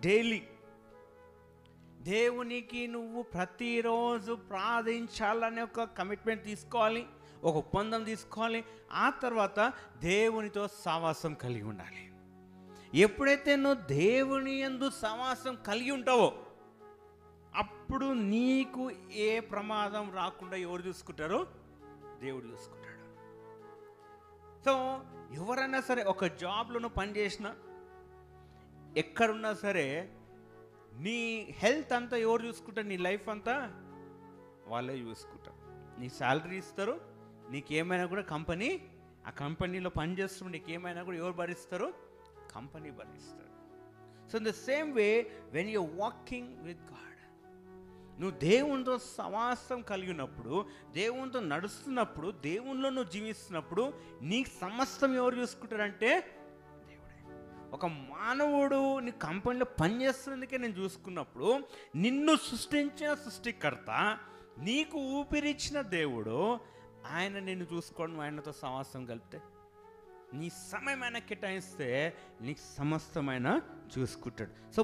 Daily దేవునికి నువ్వు ప్రతిరోజు ప్రార్థించాలనే ఒక కమిట్మెంట్ తీసుకోవాలి, ఒక ఒప్పందం తీసుకోవాలి. ఆ తర్వాత దేవునితో సహవాసం కలిగి ఉండాలి. ఎప్పుడైతే నువ్వు దేవుని యందు సహవాసం కలిగి ఉంటావో అప్పుడు నీకు ఏ ప్రమాదం రాకుండా ఎవరు చూసుకుంటారో? దేవుడు చూసుకుంటాడు. సో ఎవరైనా సరే ఒక జాబ్లో నువ్వు పని చేసినా, ఎక్కడున్నా సరే నీ హెల్త్ అంతా ఎవరు చూసుకుంటారు? నీ లైఫ్ అంతా వాళ్ళే చూసుకుంటారు. నీ శాలరీ ఇస్తారు, నీకేమైనా కూడా కంపెనీ, ఆ కంపెనీలో పనిచేస్తున్న నీకేమైనా కూడా ఎవరు భరిస్తారు? కంపెనీ భరిస్తారు. So in the same way when you walking with God, నువ్వు దేవునితో సమాసం కలిగి ఉన్నప్పుడు, దేవునితో నడుస్తున్నప్పుడు, దేవునిలో నువ్వు జీవిస్తున్నప్పుడు నీకు సమస్తం ఎవరు చూసుకుంటారంటే దేవుడే. ఒక మానవుడు నీ కంపెనీలో పనిచేస్తున్నందుకే నేను చూసుకున్నప్పుడు, నిన్ను సృష్టించిన సృష్టికర్త, నీకు ఊపిరిచ్చిన దేవుడు, ఆయన నిన్ను చూసుకోవడం, ఆయనతో సమాసం కలిపితే, నీ సమయమైన కేటాయిస్తే నీకు సమస్తమైన చూసుకుంటాడు. సో